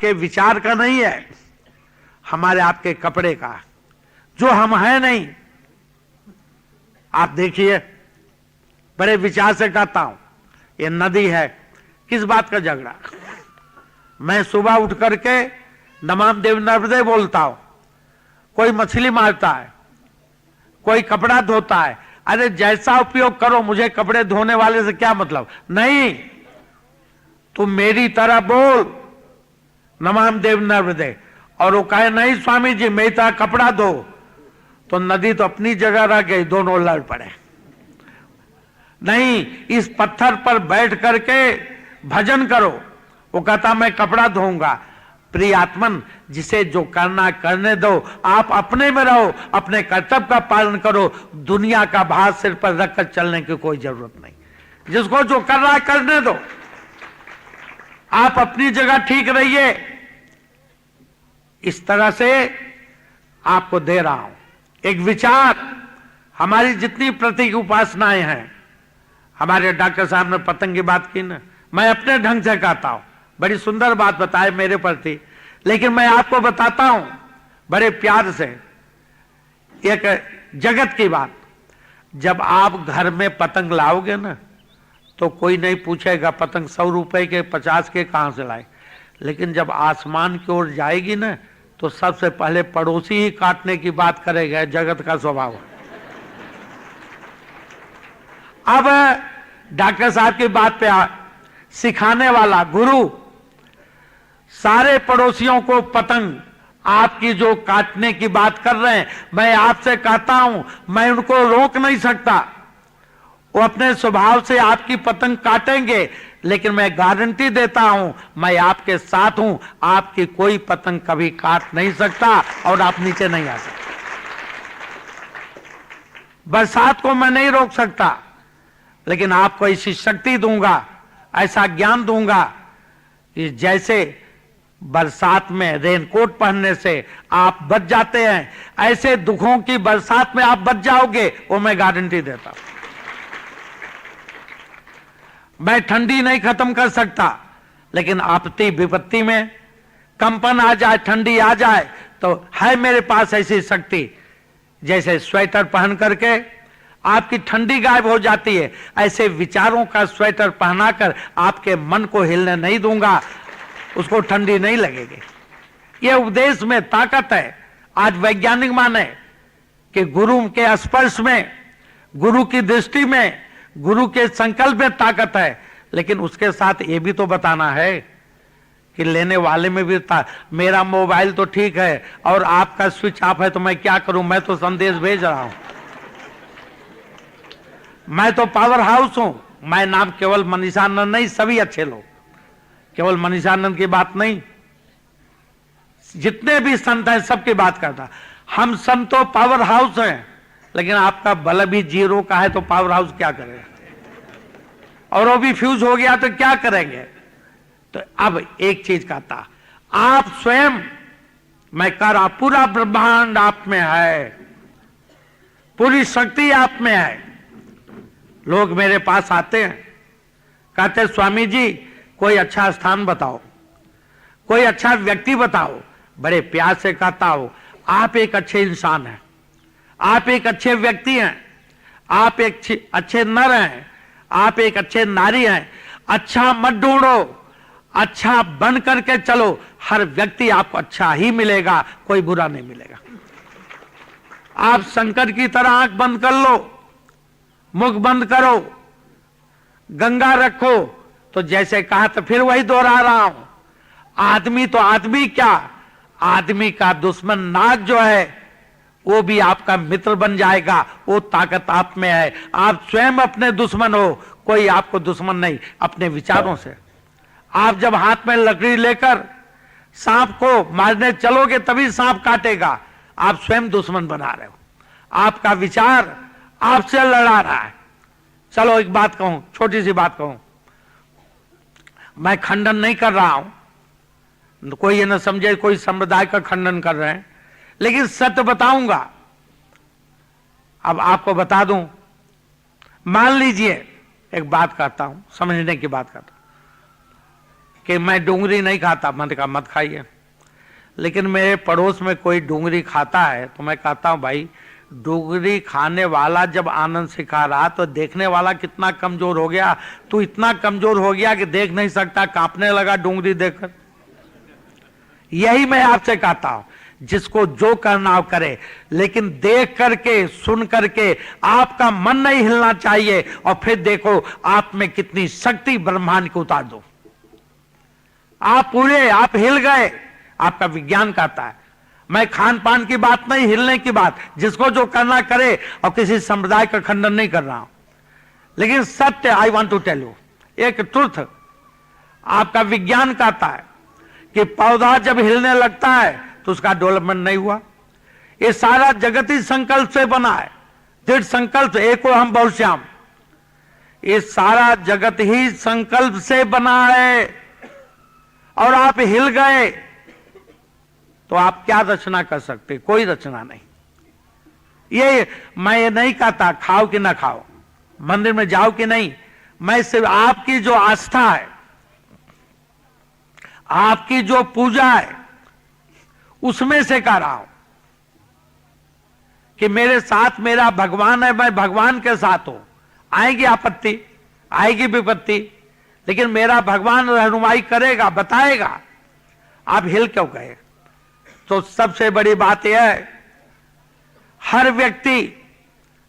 आपके विचार का नहीं है, हमारे आपके कपड़े का, जो हम हैं नहीं। आप देखिए, बड़े विचार से कहता हूं, ये नदी है, किस बात का झगड़ा? मैं सुबह उठ करके नमाम देव नर्मदे बोलता हूं, कोई मछली मारता है, कोई कपड़ा धोता है, अरे जैसा उपयोग करो, मुझे कपड़े धोने वाले से क्या मतलब? नहीं, तुम मेरी तरह बोल, नमाम देव नर्मदे। और वो कहे नहीं स्वामी जी मेरी तरह कपड़ा धो, तो नदी तो अपनी जगह रह गई, दोनों लड़ पड़े। नहीं, इस पत्थर पर बैठ करके भजन करो। वो कहता मैं कपड़ा धोऊंगा। प्रिय आत्मन, जिसे जो करना करने दो, आप अपने में रहो, अपने कर्तव्य का पालन करो, दुनिया का भार सिर पर रखकर चलने की कोई जरूरत नहीं। जिसको जो कर रहा है करने दो, आप अपनी जगह ठीक रहिए। इस तरह से आपको दे रहा हूं एक विचार। हमारी जितनी प्रतीक उपासनाएं हैं, हमारे डॉक्टर साहब ने पतंग की बात की ना, मैं अपने ढंग से कहता हूं, बड़ी सुंदर बात बताए मेरे प्रति, लेकिन मैं आपको बताता हूं बड़े प्यार से एक जगत की बात। जब आप घर में पतंग लाओगे ना, तो कोई नहीं पूछेगा पतंग 100 रुपए के 50 के कहां से लाए, लेकिन जब आसमान की ओर जाएगी ना, तो सबसे पहले पड़ोसी ही काटने की बात करेगा। जगत का स्वभाव है। अब डॉक्टर साहब की बात पे सिखाने वाला गुरु सारे पड़ोसियों को पतंग आपकी जो काटने की बात कर रहे हैं, मैं आपसे कहता हूं, मैं उनको रोक नहीं सकता। वो अपने स्वभाव से आपकी पतंग काटेंगे, लेकिन मैं गारंटी देता हूं, मैं आपके साथ हूं, आपकी कोई पतंग कभी काट नहीं सकता और आप नीचे नहीं आ सकते। बरसात को मैं नहीं रोक सकता, लेकिन आपको ऐसी शक्ति दूंगा, ऐसा ज्ञान दूंगा कि जैसे बरसात में रेनकोट पहनने से आप बच जाते हैं, ऐसे दुखों की बरसात में आप बच जाओगे, वो मैं गारंटी देता हूं। मैं ठंडी नहीं खत्म कर सकता, लेकिन आपत्ति विपत्ति में कंपन आ जाए, ठंडी आ जाए, तो है मेरे पास ऐसी शक्ति। जैसे स्वेटर पहन करके आपकी ठंडी गायब हो जाती है, ऐसे विचारों का स्वेटर पहनाकर आपके मन को हिलने नहीं दूंगा, उसको ठंडी नहीं लगेगी। यह उपदेश में ताकत है। आज वैज्ञानिक माने कि गुरु के स्पर्श में, गुरु की दृष्टि में, गुरु के संकल्प में ताकत है, लेकिन उसके साथ यह भी तो बताना है कि लेने वाले में भी मेरा मोबाइल तो ठीक है और आपका स्विच ऑफ है, तो मैं क्या करूं? मैं तो संदेश भेज रहा हूं। मैं तो पावर हाउस हूं। मैं नाम केवल मनीषानंद नहीं, सभी अच्छे लोग, केवल मनीषानंद की बात नहीं, जितने भी संत हैं सबकी बात करता। हम संत तो पावर हाउस हैं, लेकिन आपका बल्ब भी 0 का है, तो पावर हाउस क्या करेगा? और वो भी फ्यूज हो गया तो क्या करेंगे? तो अब एक चीज कहता, आप स्वयं, मैं कह रहा, पूरा ब्रह्मांड आप में है, पूरी शक्ति आप में है। लोग मेरे पास आते हैं, कहते स्वामी जी कोई अच्छा स्थान बताओ, कोई अच्छा व्यक्ति बताओ। बड़े प्यार से कहता हूं, आप एक अच्छे इंसान हैं, आप एक अच्छे व्यक्ति हैं, आप एक अच्छे नर हैं, आप एक अच्छे नारी हैं। अच्छा मत ढूंढो, अच्छा बन करके चलो। हर व्यक्ति आपको अच्छा ही मिलेगा, कोई बुरा नहीं मिलेगा। आप शंकर की तरह आंख बंद कर लो, मुख बंद करो, गंगा रखो, तो जैसे कहा तो फिर वही दोहरा रहा हूं, आदमी तो आदमी क्या, आदमी का दुश्मन नाग जो है वो भी आपका मित्र बन जाएगा। वो ताकत आप में है। आप स्वयं अपने दुश्मन हो, कोई आपको दुश्मन नहीं, अपने विचारों से। आप जब हाथ में लकड़ी लेकर सांप को मारने चलोगे तभी सांप काटेगा, आप स्वयं दुश्मन बना रहे हो। आपका विचार आपसे लड़ा रहा है। चलो एक बात कहूं, छोटी सी बात कहूं, मैं खंडन नहीं कर रहा हूं, कोई ये न समझे कोई संप्रदाय का खंडन कर रहे हैं, लेकिन सत्य बताऊंगा। अब आपको बता दूं, मान लीजिए एक बात करता हूं, समझने की बात करता हूं। कि मैं डूंगरी नहीं खाता। मैंने कहा मत खाइए। लेकिन मेरे पड़ोस में कोई डूंगरी खाता है तो मैं कहता हूं भाई, डूंगरी खाने वाला जब आनंद सिखा रहा तो देखने वाला कितना कमजोर हो गया। तू इतना कमजोर हो गया कि देख नहीं सकता, कांपने लगा डूंगरी देखकर। यही मैं आपसे कहता हूं, जिसको जो करना हो करे, लेकिन देख करके सुन करके आपका मन नहीं हिलना चाहिए। और फिर देखो आप में कितनी शक्ति ब्रह्मांड को उतार दो। आप हिल गए, आपका विज्ञान कहता है। मैं खान पान की बात नहीं, हिलने की बात, जिसको जो करना करे, और किसी संप्रदाय का खंडन नहीं कर रहा हूं। लेकिन सत्य, I want to tell you एक ट्रुथ, आपका विज्ञान कहता है कि पौधा जब हिलने लगता है तो उसका डेवलपमेंट नहीं हुआ। ये सारा जगत ही संकल्प से बना है, दृढ़ संकल्प, एको हम बहुश्याम। ये सारा जगत ही संकल्प से बना है, और आप हिल गए तो आप क्या रचना कर सकते? कोई रचना नहीं। ये मैं ये नहीं कहता खाओ कि ना खाओ, मंदिर में जाओ कि नहीं, मैं सिर्फ आपकी जो आस्था है, आपकी जो पूजा है, उसमें से कह रहा हूं कि मेरे साथ मेरा भगवान है, मैं भगवान के साथ हूं। आएगी आपत्ति, आएगी विपत्ति, लेकिन मेरा भगवान रहनुमाई करेगा, बताएगा। आप हिल क्यों गए? तो सबसे बड़ी बात यह है, हर व्यक्ति,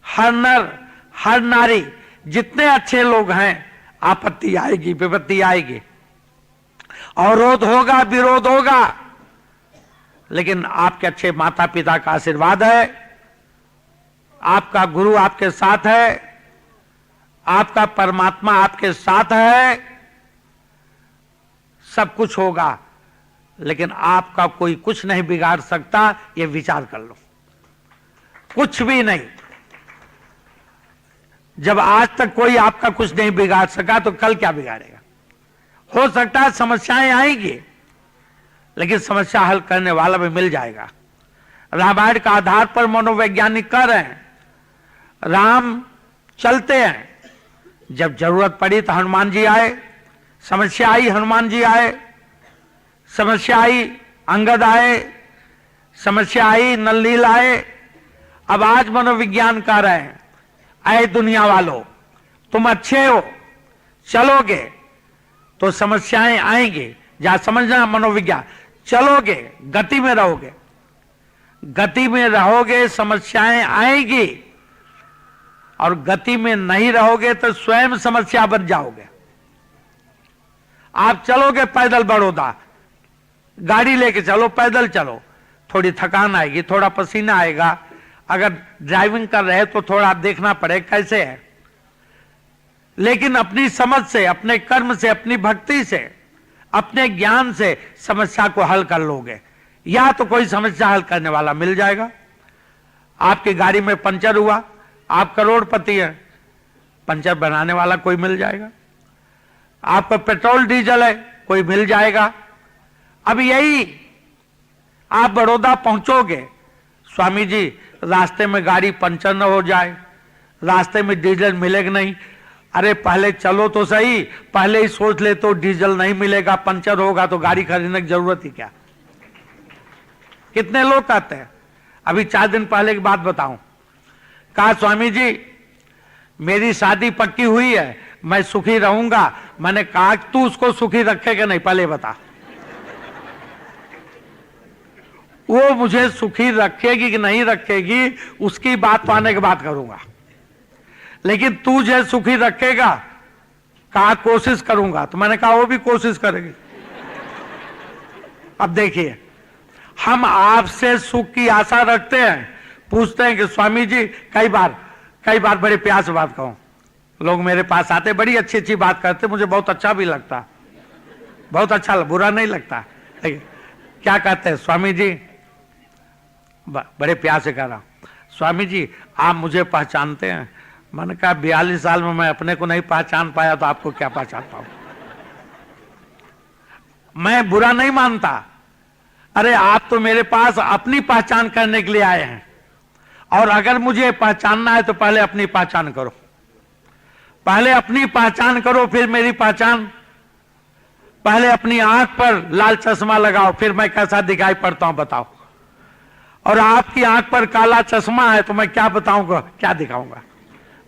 हर नर, हर नारी, जितने अच्छे लोग हैं, आपत्ति आएगी, विपत्ति आएगी, अवरोध होगा, विरोध होगा, लेकिन आपके अच्छे माता पिता का आशीर्वाद है, आपका गुरु आपके साथ है, आपका परमात्मा आपके साथ है, सब कुछ होगा। लेकिन आपका कोई कुछ नहीं बिगाड़ सकता, ये विचार कर लो। कुछ भी नहीं। जब आज तक कोई आपका कुछ नहीं बिगाड़ सका तो कल क्या बिगाड़ेगा? हो सकता है समस्याएं आएंगी, लेकिन समस्या हल करने वाला भी मिल जाएगा। रामायण का आधार पर मनोवैज्ञानिक कह रहे हैं, राम चलते हैं, जब जरूरत पड़ी तो हनुमान जी आए, समस्या आई हनुमान जी आए, समस्या आई अंगद आए, समस्या आई नलनील आए। अब आज मनोविज्ञान कह रहे हैं, ऐ दुनिया वालों, तुम अच्छे हो, चलोगे तो समस्याएं आएंगी। जहां समझना मनोविज्ञान, चलोगे, गति में रहोगे, गति में रहोगे, समस्याएं आएंगी, और गति में नहीं रहोगे तो स्वयं समस्या बन जाओगे। आप चलोगे पैदल बड़ौदा, गाड़ी लेके चलो, पैदल चलो, थोड़ी थकान आएगी, थोड़ा पसीना आएगा। अगर ड्राइविंग कर रहे तो थोड़ा देखना पड़े कैसे है, लेकिन अपनी समझ से, अपने कर्म से, अपनी भक्ति से, अपने ज्ञान से समस्या को हल कर लोगे, या तो कोई समस्या हल करने वाला मिल जाएगा। आपकी गाड़ी में पंचर हुआ, आप करोड़पति हैं, पंचर बनाने वाला कोई मिल जाएगा। आपका पेट्रोल डीजल है, कोई मिल जाएगा। अब यही आप बड़ौदा पहुंचोगे, स्वामी जी रास्ते में गाड़ी पंचर न हो जाए, रास्ते में डीजल मिलेगा नहीं। अरे पहले चलो तो सही, पहले ही सोच ले तो डीजल नहीं मिलेगा, पंचर होगा तो गाड़ी खरीदने की जरूरत ही क्या? कितने लोग कहते हैं। अभी 4 दिन पहले की बात बताऊं, कहा स्वामी जी मेरी शादी पक्की हुई है, मैं सुखी रहूंगा। मैंने कहा तू उसको सुखी रखेगा नहीं, पहले बता। वो मुझे सुखी रखेगी कि नहीं रखेगी उसकी बात पाने के बाद करूंगा, लेकिन तुझे सुखी रखेगा? कहा कोशिश करूंगा। तो मैंने कहा वो भी कोशिश करेगी। अब देखिए, हम आपसे सुख की आशा रखते हैं, पूछते हैं कि स्वामी जी, कई बार बड़े प्यार से बात कहूं, लोग मेरे पास आते, बड़ी अच्छी अच्छी बात करते, मुझे बहुत अच्छा भी लगता, बहुत अच्छा, बुरा नहीं लगता। क्या कहते हैं, स्वामी जी, बड़े प्यार से कह रहा हूं, स्वामी जी आप मुझे पहचानते हैं? मैंने कहा 42 साल में मैं अपने को नहीं पहचान पाया तो आपको क्या पहचान पाऊं? मैं बुरा नहीं मानता, अरे आप तो मेरे पास अपनी पहचान करने के लिए आए हैं, और अगर मुझे पहचानना है तो पहले अपनी पहचान करो, पहले अपनी पहचान करो, फिर मेरी पहचान। पहले अपनी आंख पर लाल चश्मा लगाओ, फिर मैं कैसा दिखाई पड़ता हूं बताओ। और आपकी आंख पर काला चश्मा है तो मैं क्या बताऊंगा, क्या दिखाऊंगा?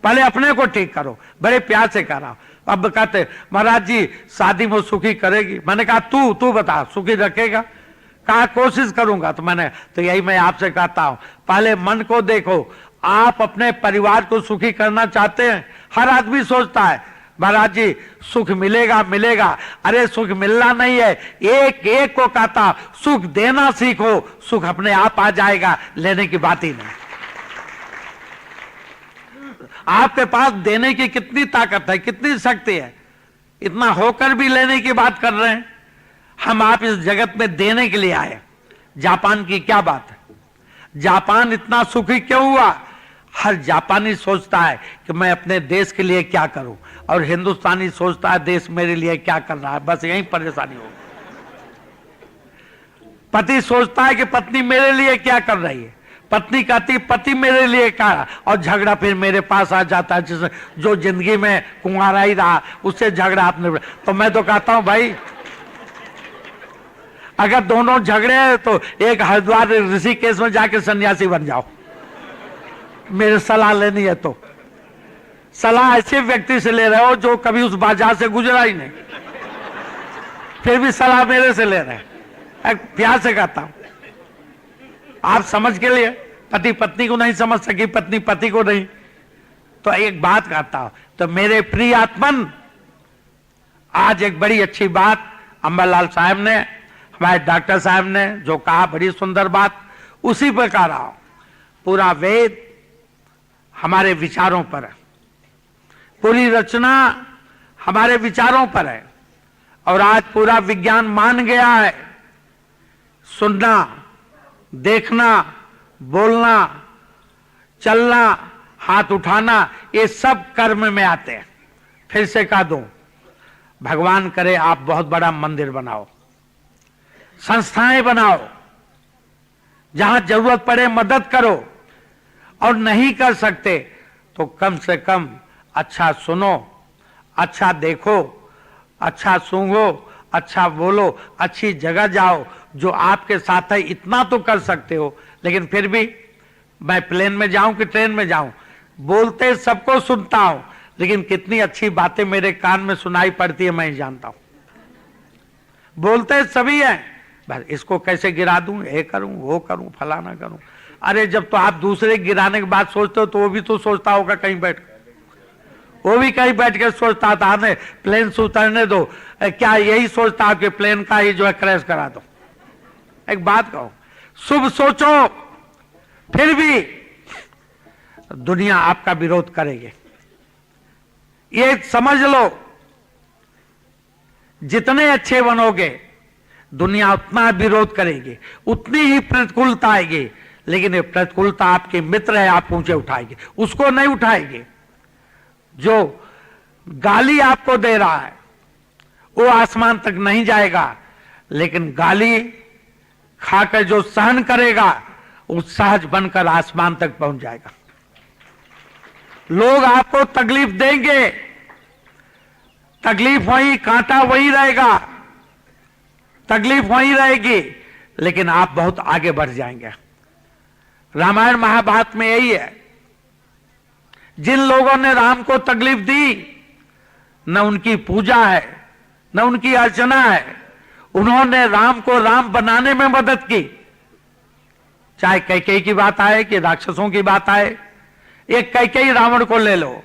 पहले अपने को ठीक करो। बड़े प्यार से कह रहा हूं। अब कहते महाराज जी शादी में सुखी करेगी। मैंने कहा तू बता सुखी रखेगा? कहा कोशिश करूंगा। तो यही मैं आपसे कहता हूं, पहले मन को देखो। आप अपने परिवार को सुखी करना चाहते हैं? हर आदमी सोचता है महाराज जी सुख मिलेगा मिलेगा। अरे सुख मिलना नहीं है, एक एक को कहता सुख देना सीखो, सुख अपने आप आ जाएगा, लेने की बात ही नहीं। आपके पास देने की कितनी ताकत है, कितनी शक्ति है, इतना होकर भी लेने की बात कर रहे हैं। हम आप इस जगत में देने के लिए आए। जापान की क्या बात है, जापान इतना सुखी क्यों हुआ? हर जापानी सोचता है कि मैं अपने देश के लिए क्या करूं, और हिंदुस्तानी सोचता है देश मेरे लिए क्या कर रहा है। बस यही परेशानी होगी। पति सोचता है कि पत्नी मेरे लिए क्या कर रही है, पत्नी कहती पति मेरे लिए क्या, और झगड़ा फिर मेरे पास आ जाता है। जिस जो जिंदगी में कुंवारा ही रहा उससे झगड़ा आपने। तो मैं तो कहता हूं भाई अगर दोनों झगड़े हैं तो एक हरिद्वार ऋषिकेश में जाके सन्यासी बन जाओ। मेरे सलाह लेनी है तो सलाह ऐसे व्यक्ति से ले रहे हो जो कभी उस बाजार से गुजरा ही नहीं, फिर भी सलाह मेरे से ले रहे हैं। प्यार से कहता हूं आप समझ के लिए। पति पत्नी को नहीं समझ सकी, पत्नी पति को नहीं। तो एक बात कहता हूं, तो मेरे प्रिय आत्मन, आज एक बड़ी अच्छी बात अंबालाल साहब ने, हमारे डॉक्टर साहब ने जो कहा, बड़ी सुंदर बात, उसी पर कह रहा हूं। पूरा वेद हमारे विचारों पर है, पूरी रचना हमारे विचारों पर है, और आज पूरा विज्ञान मान गया है सुनना, देखना, बोलना, चलना, हाथ उठाना, ये सब कर्म में आते हैं। फिर से कह दूं, भगवान करे आप बहुत बड़ा मंदिर बनाओ, संस्थाएं बनाओ, जहां जरूरत पड़े मदद करो, और नहीं कर सकते तो कम से कम अच्छा सुनो, अच्छा देखो, अच्छा सूंघो, अच्छा बोलो, अच्छी जगह जाओ। जो आपके साथ है इतना तो कर सकते हो। लेकिन फिर भी मैं प्लेन में जाऊं कि ट्रेन में जाऊं, बोलते सबको सुनता हूं, लेकिन कितनी अच्छी बातें मेरे कान में सुनाई पड़ती है मैं ही जानता हूं। बोलते सभी हैं, बस इसको कैसे गिरा दूं, ये करूं, वो करूं, फलाना करूं। अरे जब तो आप दूसरे गिराने की बात सोचते हो तो वो भी तो सोचता होगा कहीं बैठ, वो भी कहीं बैठ के सोचता था हमें प्लेन से उतरने दो, क्या यही सोचता कि प्लेन का ही जो है क्रैश करा दो। एक बात कहो, शुभ सोचो, फिर भी दुनिया आपका विरोध करेगी, ये समझ लो। जितने अच्छे बनोगे दुनिया उतना विरोध करेगी, उतनी ही प्रतिकूलता आएगी। लेकिन ये प्रतिकूलता आपके मित्र है, आप ऊंचे उठाएंगे, उसको नहीं उठाएंगे। जो गाली आपको दे रहा है वो आसमान तक नहीं जाएगा, लेकिन गाली खाकर जो सहन करेगा वो सहज बनकर आसमान तक पहुंच जाएगा। लोग आपको तकलीफ देंगे, तकलीफ वही, कांटा वही रहेगा, तकलीफ वही रहेगी, लेकिन आप बहुत आगे बढ़ जाएंगे। रामायण महाभारत में यही है। जिन लोगों ने राम को तकलीफ दी, न उनकी पूजा है न उनकी अर्चना है, उन्होंने राम को राम बनाने में मदद की। चाहे कैकेयी की बात आए कि राक्षसों की बात आए, एक कैकेयी रावण को ले लो,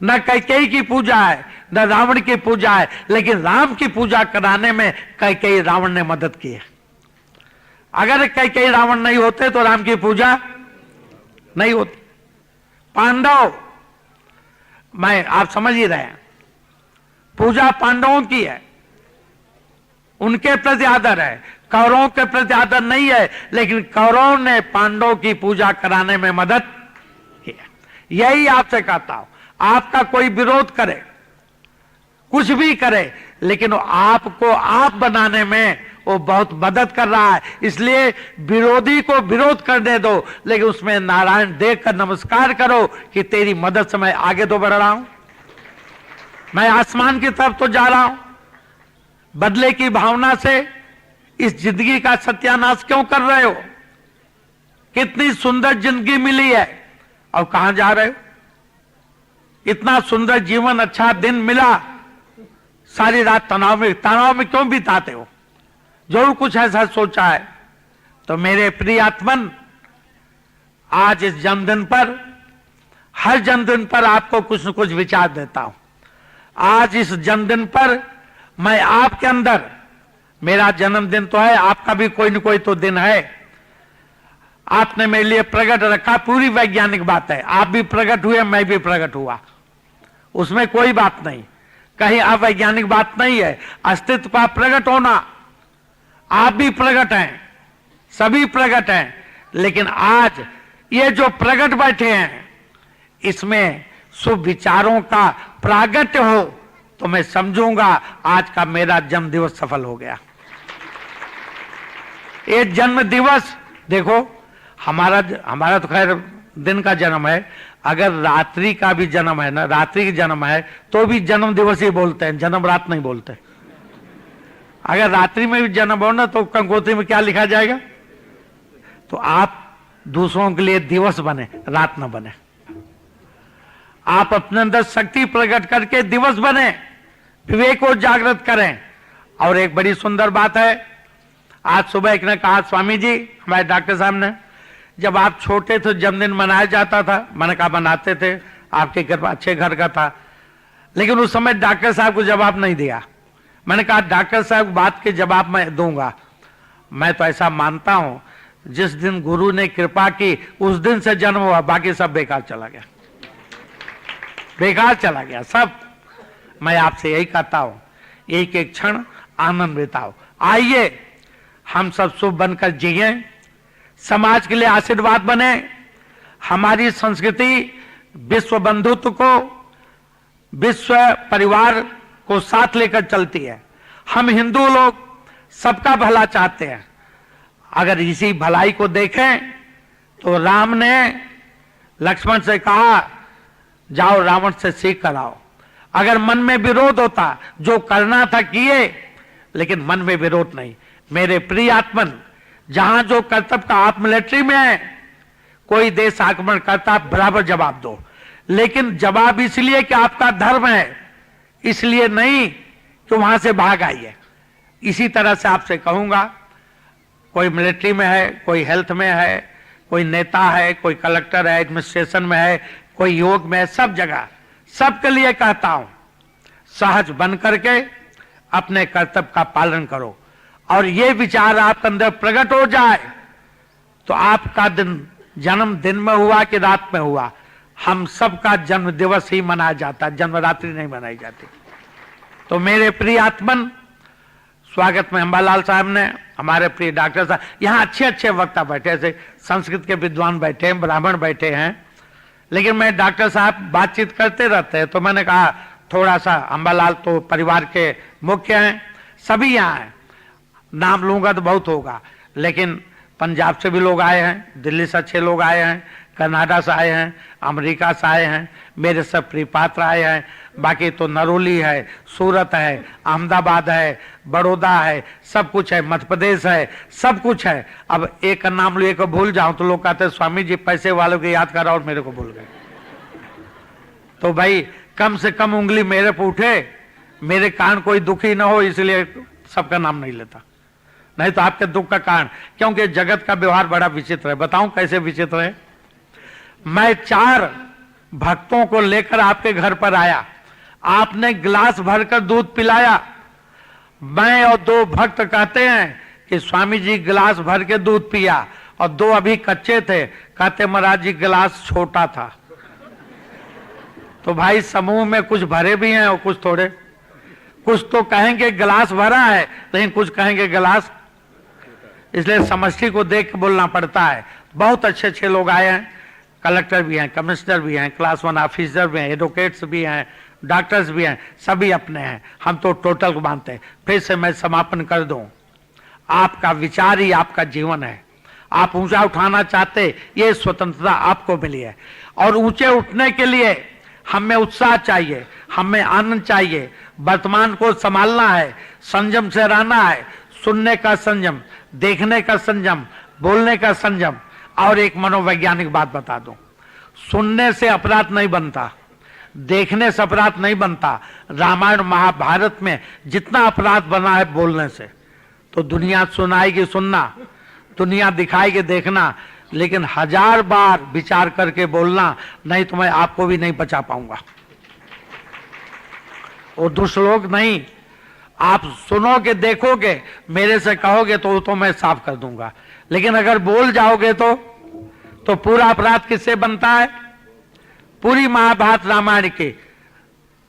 न कैकेयी की पूजा है न रावण की पूजा है, लेकिन राम की पूजा कराने में कैकेयी रावण ने मदद की है। अगर कैकेयी रावण नहीं होते तो राम की पूजा नहीं होती। पांडव, मैं आप समझ ही रहे हैं, पूजा पांडवों की है, उनके प्रति आदर है, कौरवों के प्रति आदर नहीं है, लेकिन कौरवों ने पांडवों की पूजा कराने में मदद की। यही आपसे कहता हूं, आपका कोई विरोध करे, कुछ भी करे, लेकिन वो आपको आप बनाने में वो बहुत मदद कर रहा है। इसलिए विरोधी को विरोध करने दो, लेकिन उसमें नारायण देखकर नमस्कार करो कि तेरी मदद से मैं आगे तो बढ़ रहा हूं, मैं आसमान की तरफ तो जा रहा हूं। बदले की भावना से इस जिंदगी का सत्यानाश क्यों कर रहे हो? कितनी सुंदर जिंदगी मिली है और कहां जा रहे हो? इतना सुंदर जीवन, अच्छा दिन मिला, सारी रात तनाव में क्यों बिताते हो? जरूर कुछ ऐसा सोचा है। तो मेरे प्रिय आत्मन, आज इस जन्मदिन पर, हर जन्मदिन पर आपको कुछ न कुछ विचार देता हूं। आज इस जन्मदिन पर मैं आपके अंदर, मेरा जन्मदिन तो है, आपका भी कोई न कोई तो दिन है। आपने मेरे लिए प्रकट रखा, पूरी वैज्ञानिक बात है। आप भी प्रकट हुए, मैं भी प्रकट हुआ, उसमें कोई बात नहीं, कहीं अवैज्ञानिक बात नहीं है। अस्तित्व का प्रकट होना, आप भी प्रकट हैं, सभी प्रकट हैं, लेकिन आज ये जो प्रकट बैठे हैं, इसमें शुभ विचारों का प्रागट्य हो तो मैं समझूंगा आज का मेरा जन्म दिवस सफल हो गया। ये जन्म दिवस देखो, हमारा तो खैर दिन का जन्म है, अगर रात्रि का भी जन्म है ना, रात्रि की जन्म है तो भी जन्म दिवस ही बोलते हैं, जन्म रात नहीं बोलते। अगर रात्रि में भी जन्म हो ना तो कंकोत्री में क्या लिखा जाएगा? तो आप दूसरों के लिए दिवस बने, रात न बने। आप अपने अंदर शक्ति प्रकट करके दिवस बने, विवेक को जागृत करें। और एक बड़ी सुंदर बात है, आज सुबह एक ने कहा, स्वामी जी, हमारे डॉक्टर साहब ने, जब आप छोटे थे जन्मदिन मनाया जाता था। मैंने कहा मनाते थे, आपके घर अच्छे घर का था, लेकिन उस समय डॉक्टर साहब को जवाब नहीं दिया। मैंने कहा डॉक्टर साहब बात के जवाब मैं दूंगा। मैं तो ऐसा मानता हूं, जिस दिन गुरु ने कृपा की उस दिन से जन्म हुआ, बाकी सब बेकार चला गया, बेकार चला गया सब। मैं आपसे यही कहता हूं, एक एक क्षण आनंद बिताओ। आइए हम सब शुभ बनकर जिए, समाज के लिए आशीर्वाद बने। हमारी संस्कृति विश्व बंधुत्व को, विश्व परिवार को साथ लेकर चलती है। हम हिंदू लोग सबका भला चाहते हैं। अगर इसी भलाई को देखें तो राम ने लक्ष्मण से कहा, जाओ रावण से सीख कर आओ। अगर मन में विरोध होता, जो करना था किए, लेकिन मन में विरोध नहीं। मेरे प्रिय आत्मन, जहां जो कर्तव्य का, आप मिलिट्री में है, कोई देश आक्रमण करता बराबर जवाब दो, लेकिन जवाब इसलिए कि आपका धर्म है, इसलिए नहीं कि वहां से भाग आइए। इसी तरह से आपसे कहूंगा, कोई मिलिट्री में है, कोई हेल्थ में है, कोई नेता है, कोई कलेक्टर है, एडमिनिस्ट्रेशन में है, कोई योग में है, सब जगह सबके लिए कहता हूं, सहज बन करके अपने कर्तव्य का पालन करो। और ये विचार आपके अंदर प्रकट हो जाए तो आपका दिन जन्म दिन में हुआ कि रात में हुआ, हम सबका जन्म दिवस ही मनाया जाता, जन्मरात्रि नहीं मनाई जाती। तो मेरे प्रिय आत्मन, स्वागत में अंबालाल साहब ने, हमारे प्रिय डॉक्टर साहब, यहाँ अच्छे अच्छे वक्ता बैठे थे, संस्कृत के विद्वान बैठे हैं, ब्राह्मण बैठे हैं, लेकिन मैं डॉक्टर साहब बातचीत करते रहते हैं, तो मैंने कहा थोड़ा सा, अंबालाल तो परिवार के मुख्य हैं, सभी यहाँ हैं, नाम लूंगा तो बहुत होगा, लेकिन पंजाब से भी लोग आए हैं, दिल्ली से अच्छे लोग आए हैं, कनाडा से आए हैं, अमेरिका से आए हैं, मेरे सब प्रिय पात्र आए हैं, बाकी तो नरोली है, सूरत है, अहमदाबाद है, बड़ौदा है, सब कुछ है, मध्य प्रदेश है, सब कुछ है। अब एक का नाम लिए को भूल जाऊं तो लोग कहते हैं स्वामी जी पैसे वालों को याद करा और मेरे को भूल गए। तो भाई कम से कम उंगली मेरे पे उठे, मेरे कारण कोई दुखी ना हो, इसलिए सबका नाम नहीं लेता, नहीं तो आपके दुख का कारण, क्योंकि जगत का व्यवहार बड़ा विचित्र है। बताऊं कैसे विचित्र है? मैं 4 भक्तों को लेकर आपके घर पर आया, आपने गिलास भरकर दूध पिलाया, मैं और 2 भक्त कहते हैं कि स्वामी जी गिलास भर के दूध पिया, और 2 अभी कच्चे थे, कहते महाराज जी गिलास छोटा था। तो भाई समूह में कुछ भरे भी हैं और कुछ थोड़े, कुछ तो कहेंगे गिलास भरा है, लेकिन कुछ कहेंगे गिलास, इसलिए समष्टि को देख के बोलना पड़ता है। बहुत अच्छे अच्छे लोग आए हैं, कलेक्टर भी हैं, कमिश्नर भी हैं, क्लास 1 ऑफिसर भी हैं, एडवोकेट्स भी हैं, डॉक्टर्स भी हैं, सभी अपने हैं, हम तो टोटल को मानते हैं। फिर से मैं समापन कर दूं, आपका विचार ही आपका जीवन है। आप ऊंचा उठाना चाहते, ये स्वतंत्रता आपको मिली है, और ऊंचे उठने के लिए हम में उत्साह चाहिए, हमें आनंद चाहिए, वर्तमान को संभालना है, संयम से रहना है, सुनने का संयम, देखने का संयम, बोलने का संयम। और एक मनोवैज्ञानिक बात बता दूं, सुनने से अपराध नहीं बनता, देखने से अपराध नहीं बनता। रामायण महाभारत में जितना अपराध बना है बोलने से, तो दुनिया सुनाएगी सुनना, दुनिया दिखाएगी देखना, लेकिन 1000 बार विचार करके बोलना, नहीं तो मैं आपको भी नहीं बचा पाऊंगा। वो दुष्ट लोग नहीं, आप सुनोगे देखोगे, मेरे से कहोगे तो मैं साफ कर दूंगा, लेकिन अगर बोल जाओगे तो पूरा अपराध किससे बनता है? पूरी महाभारत रामायण की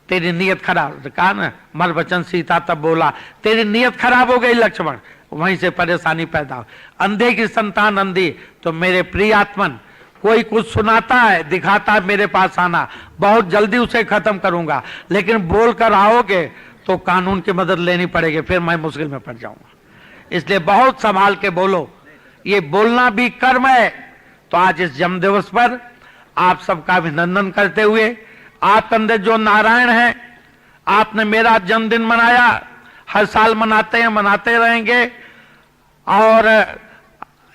तेरी नीयत खराब, कहा ना मर वचन सीता तब बोला, तेरी नीयत खराब हो गई लक्ष्मण, वहीं से परेशानी पैदा हो। अंधे की संतान अंधी, तो मेरे प्रियात्मन कोई कुछ सुनाता है दिखाता है मेरे पास आना, बहुत जल्दी उसे खत्म करूंगा, लेकिन बोल कर आओगे तो कानून की मदद लेनी पड़ेगी, फिर मैं मुश्किल में पड़ जाऊंगा। इसलिए बहुत संभाल के बोलो, ये बोलना भी कर्म है। तो आज इस जन्म दिवस पर आप सबका अभिनंदन करते हुए, आपके अंदर जो नारायण है, आपने मेरा जन्मदिन मनाया, हर साल मनाते हैं, मनाते रहेंगे, और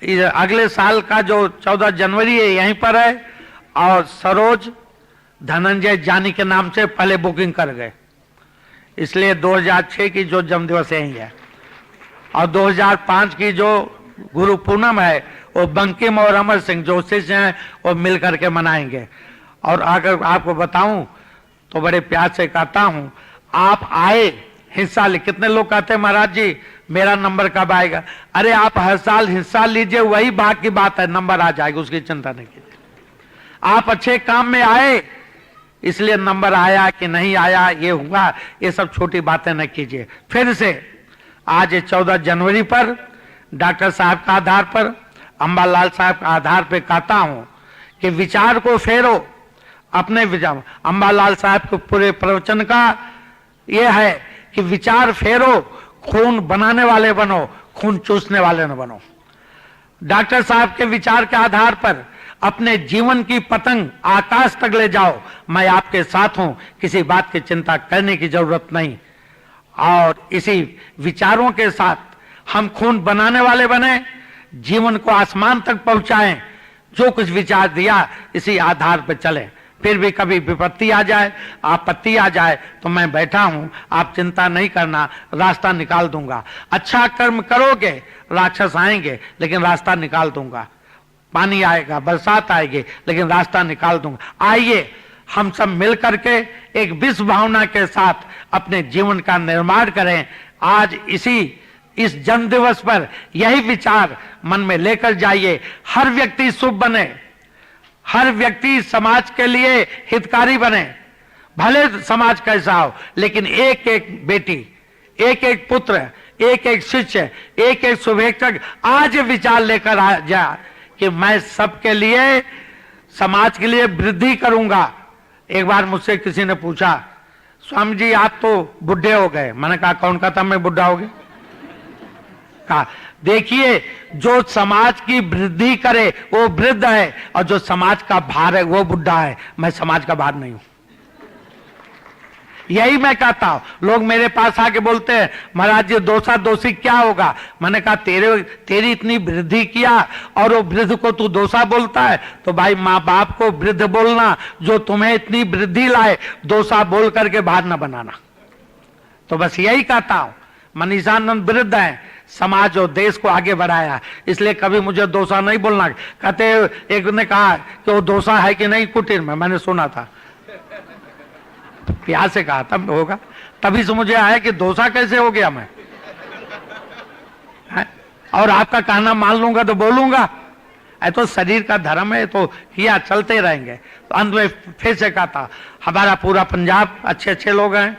अगले साल का जो 14 जनवरी है यहीं पर है, और सरोज धनंजय जानी के नाम से पहले बुकिंग कर गए, इसलिए 2006 की जो जन्मदिवस यही है, और 2005 की जो गुरु पूनम है वो बंकिम और अमर सिंह जो शिष्य हैं वो मिल करके मनाएंगे। और अगर आपको बताऊं तो बड़े प्यार से कहता हूं, आप आए हिस्सा ले, कितने लोग कहते हैं महाराज जी मेरा नंबर कब आएगा? अरे आप हर साल हिस्सा लीजिए, वही भाग की बात है, नंबर आ जाएगा, उसकी चिंता नहीं कीजिए। आप अच्छे काम में आए इसलिए नंबर आया कि नहीं आया ये हुआ, ये सब छोटी बातें न कीजिए। फिर से आज 14 जनवरी पर डॉक्टर साहब का आधार पर, अंबालाल साहब का आधार पर कहता हूं कि विचार को फेरो अपने विचार। अंबालाल साहब के पूरे प्रवचन का यह है कि विचार फेरो, खून बनाने वाले बनो, खून चूसने वाले न बनो। डॉक्टर साहब के विचार के आधार पर अपने जीवन की पतंग आकाश तक ले जाओ, मैं आपके साथ हूं, किसी बात की चिंता करने की जरूरत नहीं। और इसी विचारों के साथ हम खून बनाने वाले बने, जीवन को आसमान तक पहुंचाएं, जो कुछ विचार दिया इसी आधार पर चले। फिर भी कभी विपत्ति आ जाए, आपत्ति आ जाए, तो मैं बैठा हूं, आप चिंता नहीं करना, रास्ता निकाल दूंगा। अच्छा कर्म करोगे, राक्षस आएंगे लेकिन रास्ता निकाल दूंगा, पानी आएगा, बरसात आएगी, लेकिन रास्ता निकाल दूंगा। आइए हम सब मिल करके एक विश्व भावना के साथ अपने जीवन का निर्माण करें। आज इस जन्म दिवस पर यही विचार मन में लेकर जाइए, हर व्यक्ति शुभ बने, हर व्यक्ति समाज के लिए हितकारी बने, भले समाज कैसा हो, लेकिन एक एक बेटी, एक एक पुत्र, एक एक शिष्य, एक एक शुभेच्छक आज विचार लेकर आ जाए कि मैं सबके लिए, समाज के लिए वृद्धि करूंगा। एक बार मुझसे किसी ने पूछा, स्वामी जी आप तो बुढ़े हो गए। मैंने कहा कौन कहता मैं बुढ़ा हो गया? कहा देखिए जो समाज की वृद्धि करे वो वृद्ध है, और जो समाज का भार है वो बुढ़ा है। मैं समाज का भार नहीं हूं, यही मैं कहता हूं। लोग मेरे पास आके बोलते हैं महाराज जी दोषा दोषी क्या होगा? मैंने कहा तेरी इतनी वृद्धि किया और वो वृद्ध को तू दोषा बोलता है, तो भाई माँ बाप को वृद्ध बोलना, जो तुम्हें इतनी वृद्धि लाए, दोषा बोल करके भार न बनाना। तो बस यही कहता हूं। मनीषानंद वृद्ध है, समाज और देश को आगे बढ़ाया, इसलिए कभी मुझे दोषा नहीं बोलना। कहते एक ने कहा कि वो दोषा है कि नहीं कुटीर में, मैंने सुना था, प्यार से कहा था होगा, तभी से मुझे आया कि दोषा कैसे हो गया मैं है? और आपका कहना मान लूंगा तो बोलूंगा, तो शरीर का धर्म है, तो किया चलते रहेंगे। तो अंत में फिर से कहा था, हमारा पूरा पंजाब अच्छे अच्छे लोग हैं,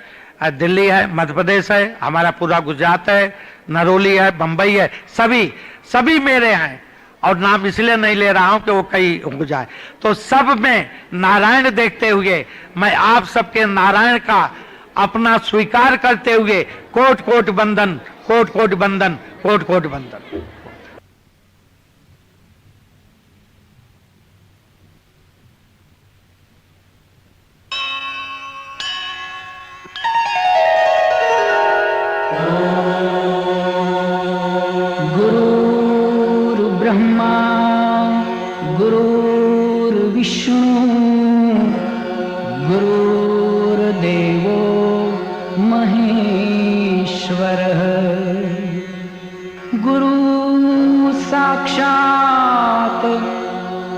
दिल्ली है, मध्य प्रदेश है, हमारा पूरा गुजरात है, नरोली है, बंबई है, सभी मेरे हैं। और नाम इसलिए नहीं ले रहा हूं कि वो कहीं हो जाए। तो सब में नारायण देखते हुए मैं आप सबके नारायण का अपना स्वीकार करते हुए कोट कोट बंदन, कोट कोट बंदन, कोट कोट बंदन। ब्रह्मा गुरुर्विष्णु गुरुर्देवो महेश्वरः गुरु साक्षात्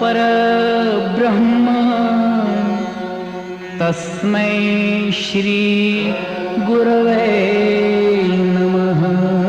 परब्रह्म तस्मै श्री गुरवे नमः।